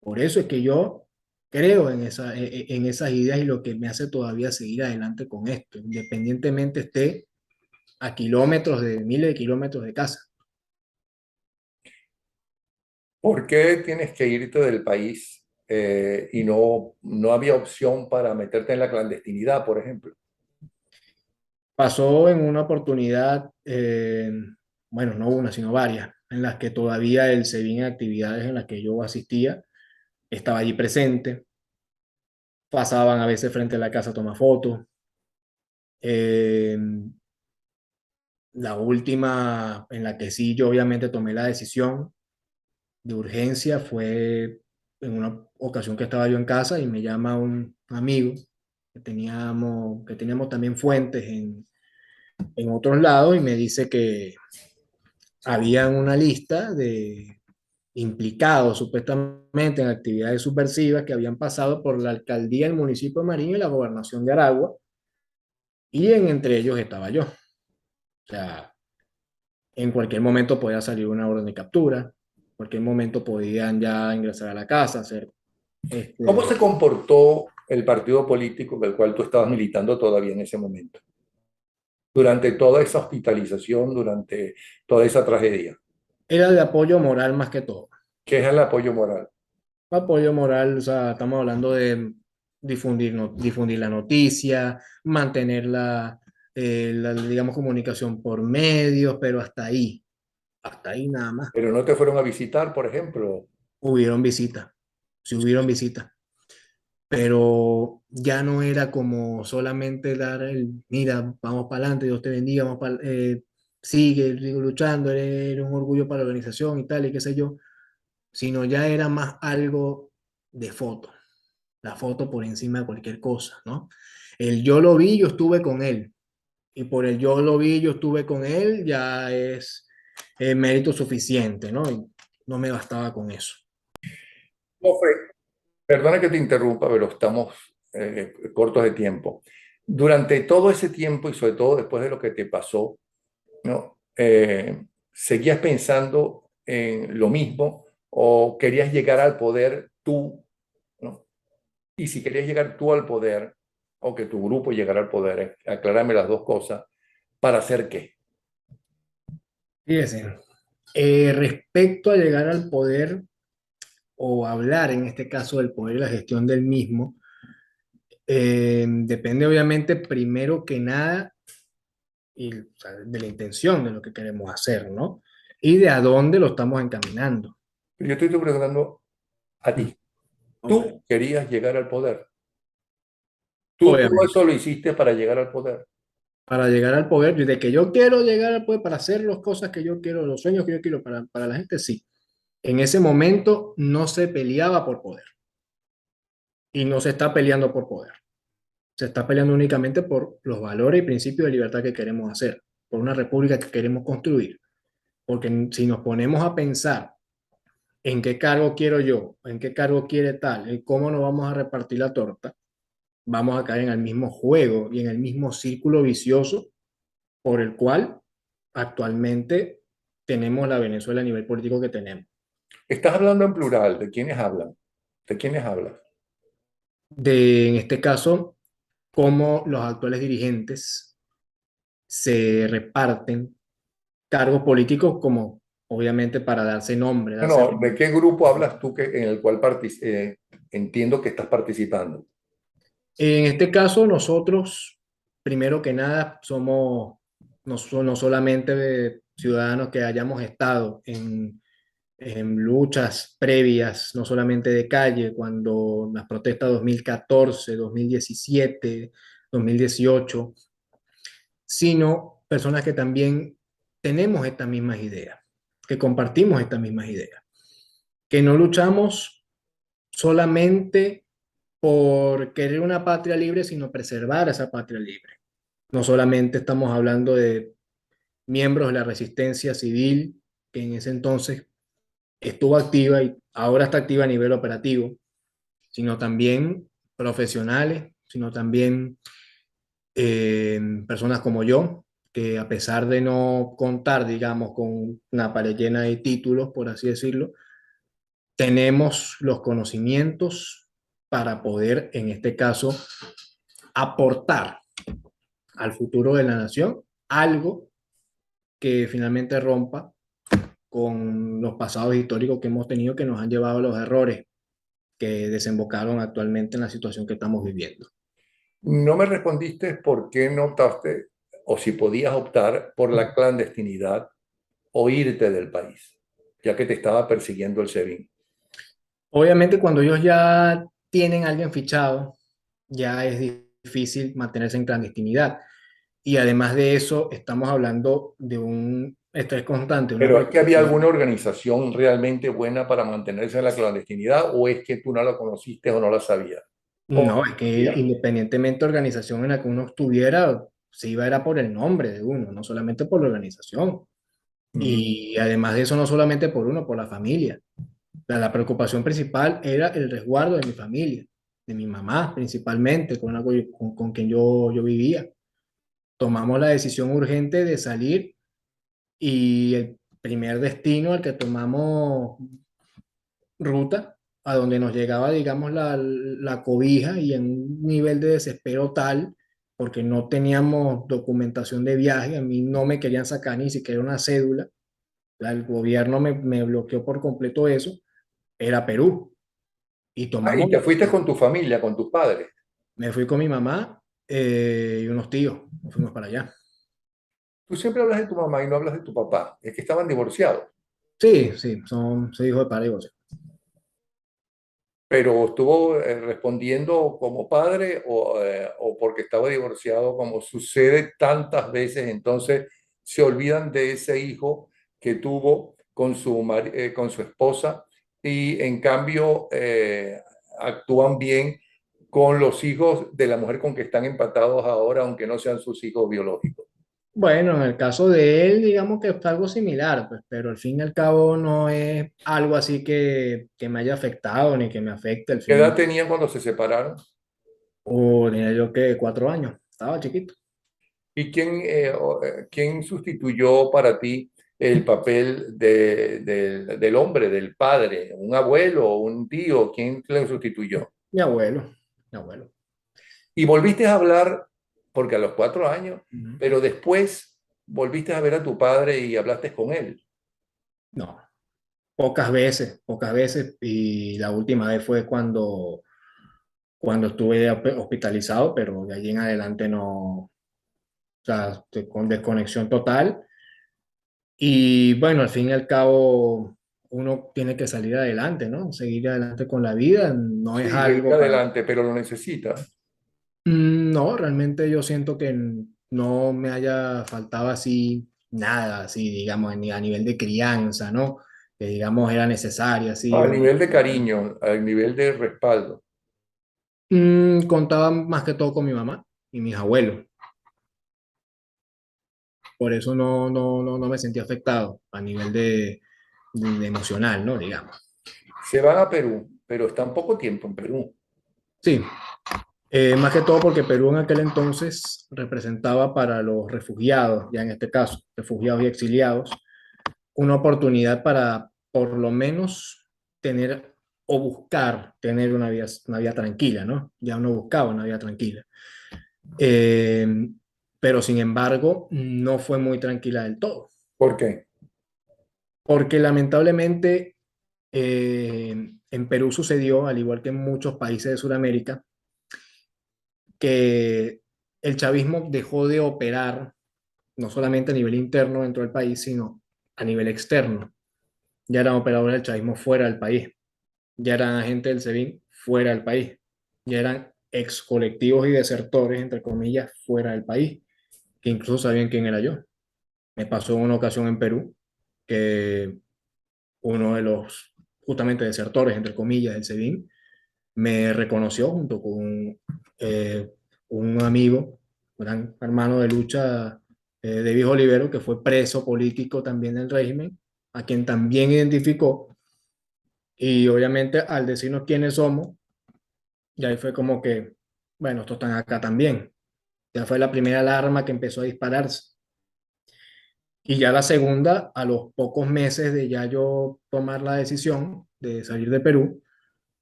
Por eso es que yo creo en esas ideas y lo que me hace todavía seguir adelante con esto, independientemente esté a kilómetros de miles de kilómetros de casa. ¿Por qué tienes que irte del país y no había opción para meterte en la clandestinidad, por ejemplo? Pasó en una oportunidad, bueno, no una, sino varias, en las que todavía el SEBIN en actividades en las que yo asistía estaba allí presente, pasaban a veces frente a la casa a tomar fotos. Eh, la última en la que sí yo obviamente tomé la decisión de urgencia fue en una ocasión que estaba yo en casa y me llama un amigo que teníamos también fuentes en otros lados y me dice que había una lista de implicados supuestamente en actividades subversivas que habían pasado por la alcaldía del municipio de Marín y la gobernación de Aragua, y entre ellos estaba yo. O sea, en cualquier momento podía salir una orden de captura, en cualquier momento podían ya ingresar a la casa, hacer ¿Cómo este, se comportó el partido político del cual tú estabas militando todavía en ese momento? durante toda esa hospitalización, durante toda esa tragedia? Era de apoyo moral más que todo. ¿Qué es el apoyo moral? Apoyo moral, o sea, estamos hablando de difundir, difundir la noticia, mantener digamos, comunicación por medios, pero hasta ahí nada más. Pero no te fueron a visitar, por ejemplo. Hubieron visitas, sí hubieron visitas, pero ya no era como solamente dar mira, vamos para adelante, Dios te bendiga, sigue luchando, eres un orgullo para la organización y tal, y qué sé yo, sino ya era más algo de foto, la foto por encima de cualquier cosa, ¿no? El yo lo vi, yo estuve con él, y por el yo lo vi, yo estuve con él, ya es mérito suficiente, ¿no? Y no me bastaba con eso. Jofre, perdona que te interrumpa, pero estamos cortos de tiempo. Durante todo ese tiempo y sobre todo después de lo que te pasó, ¿no? ¿Seguías pensando en lo mismo o querías llegar al poder tú, ¿no? Y si querías llegar tú al poder o que tu grupo llegara al poder, aclárame las dos cosas, ¿para hacer qué? Fíjense, respecto a llegar al poder o hablar en este caso del poder y la gestión del mismo, depende obviamente primero que nada o sea, de la intención de lo que queremos hacer, ¿no? Y de a dónde lo estamos encaminando. Yo te estoy preguntando a Mm, ti. ok. Tú querías llegar al poder. Tú todo Obviamente, eso lo hiciste para llegar al poder. para llegar al poder, y de que yo quiero llegar al poder, para hacer las cosas que yo quiero, los sueños que yo quiero para la gente, sí. En ese momento no se peleaba por poder y no se está peleando por poder. Se está peleando únicamente por los valores y principios de libertad que queremos hacer, por una república que queremos construir. Porque si nos ponemos a pensar en qué cargo quiero yo, en qué cargo quiere tal, en cómo nos vamos a repartir la torta, vamos a caer en el mismo juego y en el mismo círculo vicioso por el cual actualmente tenemos la Venezuela a nivel político que tenemos. Estás hablando en plural. ¿De quiénes hablan? ¿De quiénes hablas? En este caso, cómo los actuales dirigentes se reparten cargos políticos como obviamente para darse nombre, No, darse... no, ¿de qué grupo hablas tú en el cual entiendo que estás participando? En este caso, nosotros, primero que nada, somos no solamente ciudadanos que hayamos estado en luchas previas, no solamente de calle, cuando las protestas 2014, 2017, 2018, sino personas que también tenemos estas mismas ideas, que compartimos estas mismas ideas, que no luchamos solamente por querer una patria libre, sino preservar esa patria libre. No solamente estamos hablando de miembros de la resistencia civil, que en ese entonces estuvo activa y ahora está activa a nivel operativo, sino también profesionales, sino también personas como yo, que a pesar de no contar, digamos, con una pared llena de títulos, por así decirlo, tenemos los conocimientos para poder, en este caso, aportar al futuro de la nación algo que finalmente rompa con los pasados históricos que hemos tenido que nos han llevado a los errores que desembocaron actualmente en la situación que estamos viviendo. No me respondiste por qué no optaste o si podías optar por la clandestinidad o irte del país, ya que te estaba persiguiendo el SEBIN. Obviamente cuando ellos ya tienen a alguien fichado, ya es difícil mantenerse en clandestinidad. Y además de eso, estamos hablando de un estrés constante, una Pero es que había preocupación. alguna organización realmente buena para mantenerse en la clandestinidad o es que tú no la conociste o no la sabías. ¿Cómo No, es que sería? independientemente de la organización en la que uno estuviera, se iba era por el nombre de uno, no solamente por la organización. Ujú. Y además de eso, no solamente por uno, por la familia. La preocupación principal era el resguardo de mi familia, de mi mamá principalmente, con quien yo vivía. Tomamos la decisión urgente de salir y el primer destino al que tomamos ruta, a donde nos llegaba, digamos, la cobija y en un nivel de desespero tal, porque no teníamos documentación de viaje, a mí no me querían sacar ni siquiera una cédula, el gobierno me bloqueó por completo eso, era Perú. Y Ah, tomamos y la te fuiste decisión. con tu familia, con tus padres. Me fui con mi mamá y unos tíos, nos fuimos para allá. Tú siempre hablas de tu mamá y no hablas de tu papá. Es que estaban divorciados, Sí, sí, soy hijo de padre y divorcio. pero estuvo respondiendo como padre o porque estaba divorciado, como sucede tantas veces, entonces se olvidan de ese hijo que tuvo con su esposa y en cambio actúan bien con los hijos de la mujer con que están empatados ahora, aunque no sean sus hijos biológicos. Bueno, en el caso de él, digamos que fue algo similar, pues, pero al fin y al cabo no es algo así que me haya afectado ni que me afecte al ¿Qué fin. edad tenían cuando se separaron? O tenía yo que 4 años, estaba chiquito. ¿Y quién sustituyó para ti el papel del hombre, del padre? ¿Un abuelo o un tío? ¿Quién lo sustituyó? Mi abuelo, mi abuelo. Y volviste a hablar, porque a los 4 años, Ujú. pero después volviste a ver a tu padre y hablaste con él. No, pocas veces, y la última vez fue cuando estuve hospitalizado, pero de allí en adelante no, o sea, con desconexión total. Y bueno, al fin y al cabo, uno tiene que salir adelante, ¿no? Seguir adelante con la vida, no es Sí, seguiste algo para... adelante, pero lo necesitas. No, realmente yo siento que no me haya faltado así nada, así, digamos, ni a nivel de crianza, ¿no? Que digamos era necesaria, así. A nivel de cariño, a nivel de respaldo. Contaba más que todo con mi mamá y mis abuelos. Por eso no me sentí afectado a nivel de emocional, ¿no? Digamos. Se van a Perú, pero están poco tiempo en Perú. Sí, más que todo porque Perú en aquel entonces representaba para los refugiados, ya en este caso, refugiados y exiliados, una oportunidad para por lo menos tener o buscar tener una vida tranquila, ¿no? Ya uno buscaba una vida tranquila. Eh, pero sin embargo, no fue muy tranquila del todo, ¿Por qué? porque lamentablemente en Perú sucedió, al igual que en muchos países de Sudamérica, que el chavismo dejó de operar no solamente a nivel interno dentro del país, sino a nivel externo. Ya eran operadores del chavismo fuera del país, ya eran agentes del SEBIN fuera del país, ya eran ex colectivos y desertores, entre comillas, fuera del país, que incluso sabían quién era yo. Me pasó en una ocasión en Perú que uno de los justamente desertores, entre comillas, del SEBIN, me reconoció junto con eh, un amigo, gran hermano de lucha, David Olivero, que fue preso político también del régimen, a quien también identificó. Y obviamente al decirnos quiénes somos, ya ahí fue como que, bueno, estos están acá también. Ya fue la primera alarma que empezó a dispararse. Y ya la segunda, a los pocos meses de ya yo tomar la decisión de salir de Perú,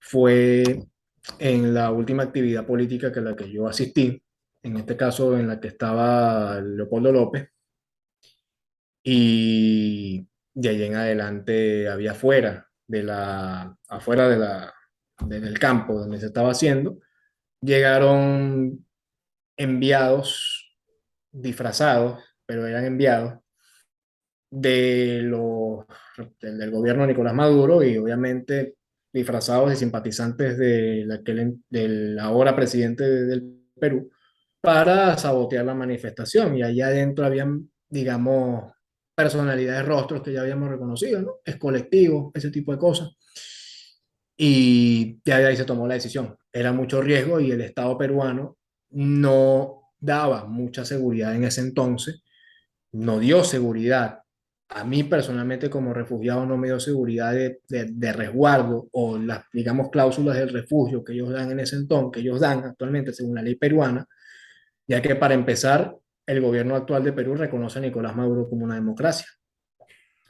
fue en la última actividad política que la que yo asistí, en este caso en la que estaba Leopoldo López, y de ahí en adelante había afuera del campo donde se estaba haciendo, llegaron enviados disfrazados, pero eran enviados de del gobierno de Nicolás Maduro y obviamente disfrazados de simpatizantes del ahora presidente del Perú para sabotear la manifestación. Y allá adentro habían, digamos, personalidades, rostros que ya habíamos reconocido, ¿no? Es colectivo, ese tipo de cosas. Y ya de ahí se tomó la decisión. Era mucho riesgo y el Estado peruano no daba mucha seguridad en ese entonces, no dio seguridad. A mí personalmente como refugiado no me dio seguridad de resguardo o las, digamos, cláusulas del refugio que ellos dan en ese entonces, que ellos dan actualmente según la ley peruana, ya que para empezar, el gobierno actual de Perú reconoce a Nicolás Maduro como una democracia.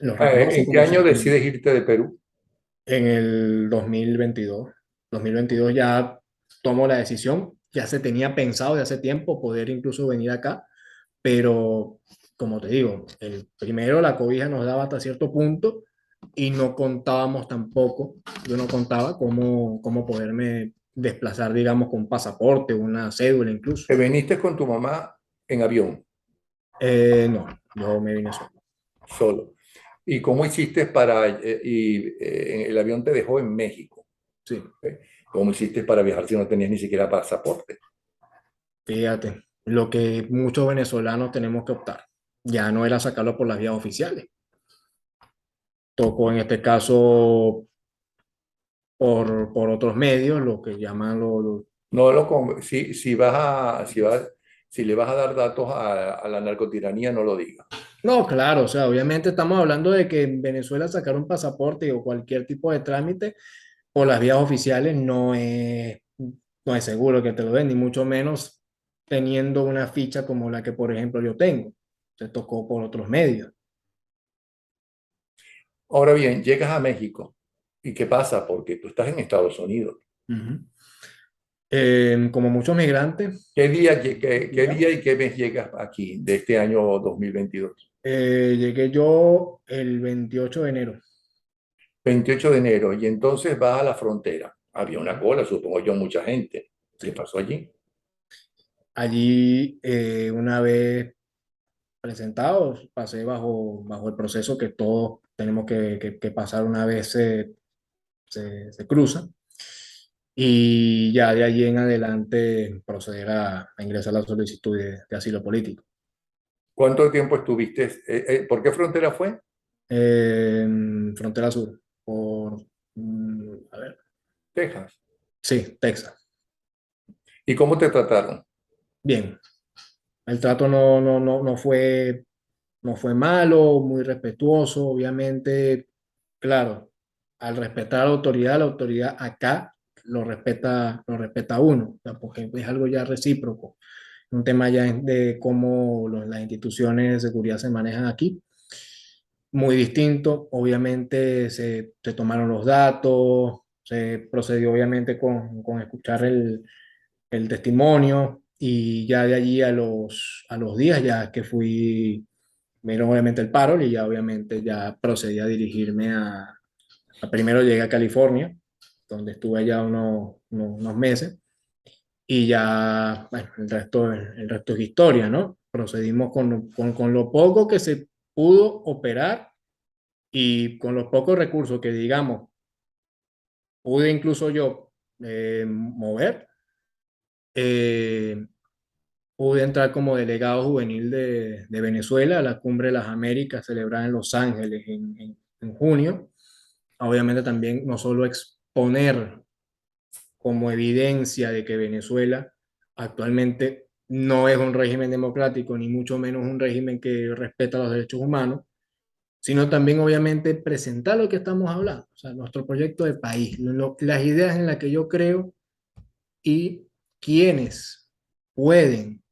Lo reconoce ¿En qué como año sistema. decides irte de Perú? En el 2022 ya tomo la decisión ya se tenía pensado de hace tiempo poder incluso venir acá, pero como te digo, el primero la cobija nos daba hasta cierto punto y no contábamos tampoco, yo no contaba cómo poderme desplazar, digamos, con pasaporte, una cédula incluso. Te viniste con tu mamá en avión, No, yo me vine solo. solo. ¿Y cómo hiciste para, el avión te dejó en México? Sí, ¿Ok? ¿Cómo hiciste para viajar si no tenías ni siquiera pasaporte? fíjate, lo que muchos venezolanos tenemos que optar, ya no era sacarlo por las vías oficiales. Tocó en este caso por otros medios, lo que llaman No lo, si vas si le vas a dar datos a la narcotiranía, no lo digas. No, claro, o sea, obviamente estamos hablando de que en Venezuela sacar un pasaporte o cualquier tipo de trámite por las vías oficiales no es seguro que te lo den, ni mucho menos teniendo una ficha como la que, por ejemplo, yo tengo. Se tocó por otros medios. Ahora bien, llegas a México. ¿Y qué pasa? Porque tú estás en Estados Unidos. Ujú. Como muchos migrantes, ¿Qué día digamos, y qué mes llegas aquí de este año 2022? llegué yo el 28 de enero. 28 de enero. Y entonces vas a la frontera. Había una Ujú. cola, supongo yo, mucha gente. ¿Qué Sí. pasó allí? Allí, una vez presentados, pasé bajo el proceso que todos tenemos que pasar una vez se cruza. Y ya de allí en adelante proceder a ingresar la solicitud de asilo político. ¿Cuánto tiempo estuviste? ¿Por qué frontera fue? Frontera Sur, a ver, Texas. sí, Texas. ¿Y cómo te trataron? Bien, el trato no fue malo, muy respetuoso, obviamente, claro, al respetar a la autoridad acá lo respeta a uno, o sea, porque es algo ya recíproco, un tema ya de cómo las instituciones de seguridad se manejan aquí. Muy distinto, obviamente se tomaron los datos, se procedió obviamente con escuchar el testimonio y ya de allí a los días ya que fui, vino obviamente el paro y ya obviamente ya procedí a dirigirme primero llegué a California, donde estuve allá unos meses y ya, bueno, el resto es historia, ¿no? Procedimos con lo poco que se pudo operar y con los pocos recursos que, digamos, pude incluso yo mover, eh, pude entrar como delegado juvenil de Venezuela a la Cumbre de las Américas celebrada en Los Ángeles en junio. Obviamente también no solo exponer como evidencia de que Venezuela actualmente no es un régimen democrático, ni mucho menos un régimen que respeta los derechos humanos, sino también obviamente presentar lo que estamos hablando, o sea, nuestro proyecto de país, las ideas en las que yo creo y quienes pueden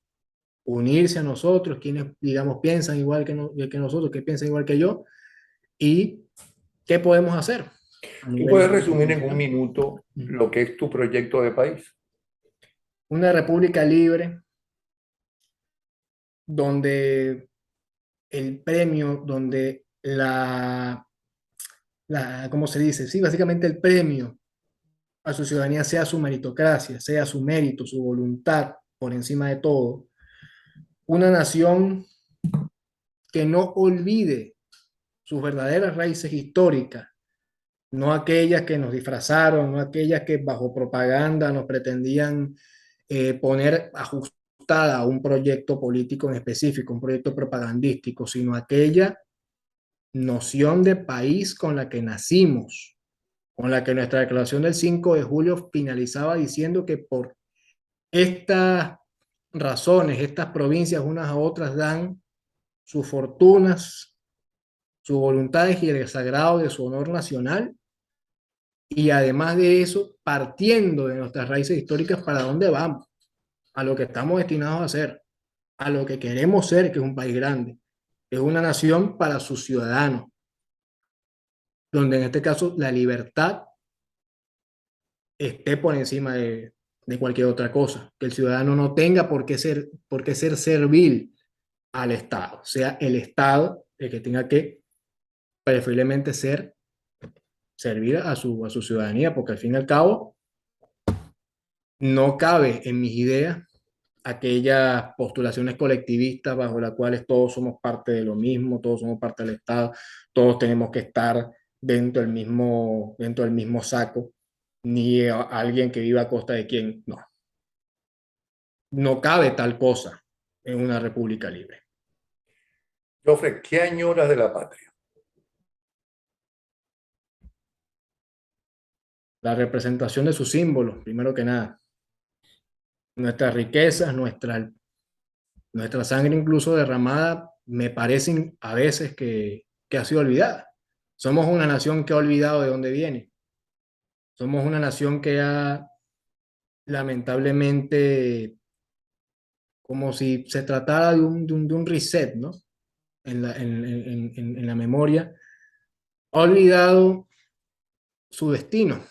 unirse a nosotros, quienes, digamos, piensan igual que nosotros, que piensan igual que yo, y qué podemos hacer a ¿Tú puedes nivel resumir en un nacional. minuto lo que es tu proyecto de país? Una república libre donde el premio, donde ¿cómo se dice? Sí, básicamente el premio a su ciudadanía sea su meritocracia, sea su mérito, su voluntad por encima de todo. Una nación que no olvide sus verdaderas raíces históricas, no aquellas que nos disfrazaron, no aquellas que bajo propaganda nos pretendían poner ajustada a un proyecto político en específico, un proyecto propagandístico, sino aquella noción de país con la que nacimos, con la que nuestra declaración del 5 de julio finalizaba diciendo que por estas razones, estas provincias unas a otras dan sus fortunas, sus voluntades y el sagrado de su honor nacional. Y además de eso, partiendo de nuestras raíces históricas, ¿para dónde vamos? A lo que estamos destinados a hacer, a lo que queremos ser, que es un país grande. Es una nación para sus ciudadanos, donde en este caso la libertad esté por encima de cualquier otra cosa, que el ciudadano no tenga por qué ser servil al Estado, sea el Estado el que tenga que preferiblemente ser servir a su ciudadanía, porque al fin y al cabo no cabe en mis ideas aquellas postulaciones colectivistas bajo las cuales todos somos parte de lo mismo, todos somos parte del Estado, todos tenemos que estar dentro del mismo saco, ni alguien que viva a costa de quien, no, no cabe tal cosa en una república libre. Jofre, ¿qué añoras de la patria? La representación de sus símbolos, primero que nada, nuestras riquezas, nuestra sangre incluso derramada, me parecen a veces que ha sido olvidada. Somos una nación que ha olvidado de dónde viene. Somos una nación que ha lamentablemente, como si se tratara de un reset, ¿no? En la memoria, ha olvidado su destino.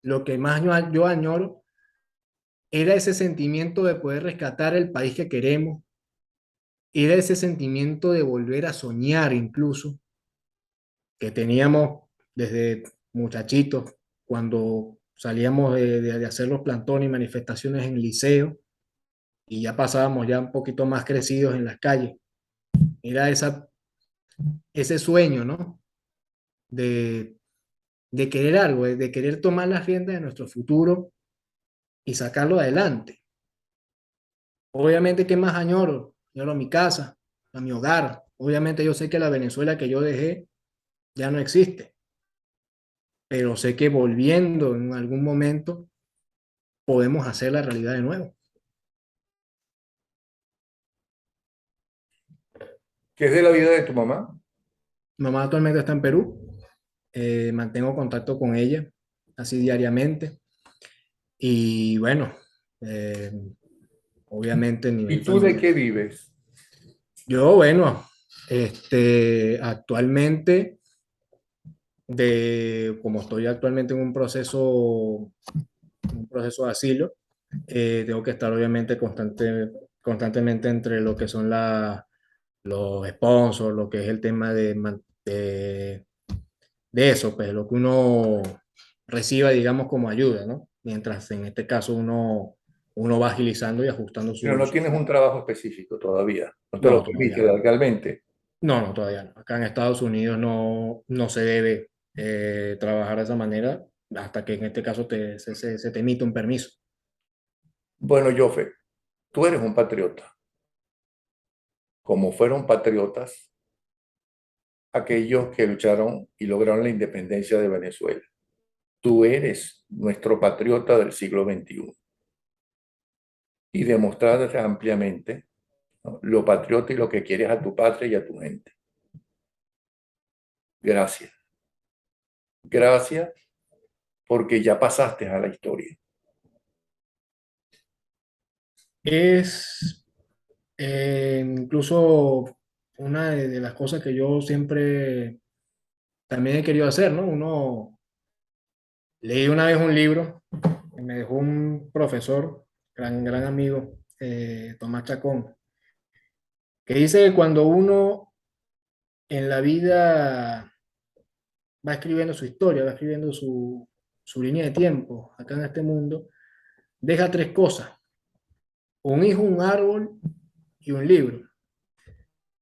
Lo que más yo añoro era ese sentimiento de poder rescatar el país que queremos, era ese sentimiento de volver a soñar incluso, que teníamos desde muchachitos, cuando salíamos de hacer los plantones y manifestaciones en el liceo, y ya pasábamos ya un poquito más crecidos en las calles. Era ese sueño, ¿no? De, de querer algo, de querer tomar las riendas de nuestro futuro y sacarlo adelante. Obviamente, ¿qué más añoro? Añoro mi casa, a mi hogar. Obviamente yo sé que la Venezuela que yo dejé ya no existe, pero sé que volviendo en algún momento podemos hacer la realidad de nuevo. ¿Qué es de la vida de tu mamá? Mi mamá actualmente está en Perú, mantengo contacto con ella así diariamente y bueno, eh, obviamente a ¿Y nivel tú de familiar. qué vives? Yo, bueno, actualmente, como estoy actualmente en un proceso de asilo, tengo que estar obviamente constantemente entre lo que son los sponsors, lo que es el tema de eso, pues lo que uno reciba, digamos, como ayuda, ¿no? Mientras en este caso uno va agilizando y ajustando Pero no tienes un trabajo específico todavía. No te lo No, todavía permite no. legalmente. No, no, todavía no. Acá en Estados Unidos no se debe trabajar de esa manera hasta que en este caso se te emite un permiso. Bueno, Jofe, tú eres un patriota, como fueron patriotas aquellos que lucharon y lograron la independencia de Venezuela. Tú eres nuestro patriota del siglo XXI y demostraste ampliamente, ¿no?, lo patriota y lo que quieres a tu patria y a tu gente. Gracias. Gracias porque ya pasaste a la historia. Es incluso una de las cosas que yo siempre también he querido hacer, ¿no? Leí una vez un libro que me dejó un profesor, gran amigo, Tomás Chacón, que dice que cuando uno en la vida va escribiendo su historia, va escribiendo su línea de tiempo acá en este mundo, deja tres cosas: un hijo, un árbol y un libro.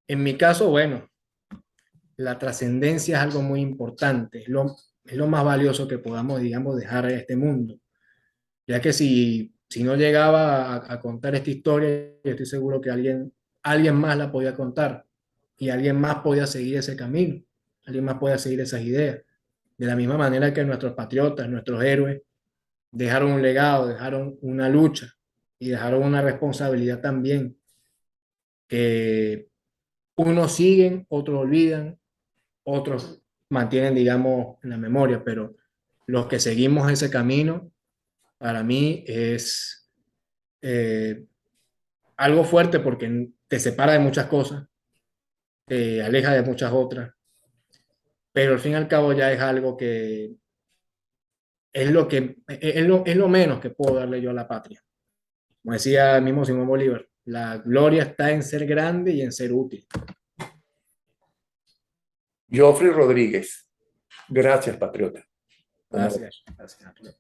En mi caso, bueno, la trascendencia es algo muy importante, es lo más valioso que podamos, digamos, dejar en este mundo, ya que si no llegaba a contar esta historia, yo estoy seguro que alguien más la podía contar y alguien más podía seguir ese camino, alguien más podía seguir esas ideas. De la misma manera que nuestros patriotas, nuestros héroes, dejaron un legado, dejaron una lucha y dejaron una responsabilidad también que unos siguen, otros olvidan, otros mantienen, digamos, en la memoria, pero los que seguimos ese camino, para mí es eh, algo fuerte porque te separa de muchas cosas, te aleja de muchas otras, pero al fin y al cabo ya es algo es lo menos que puedo darle yo a la patria. Como decía el mismo Simón Bolívar, la gloria está en ser grande y en ser útil. Geoffrey Rodríguez, gracias, patriota. Gracias. Gracias.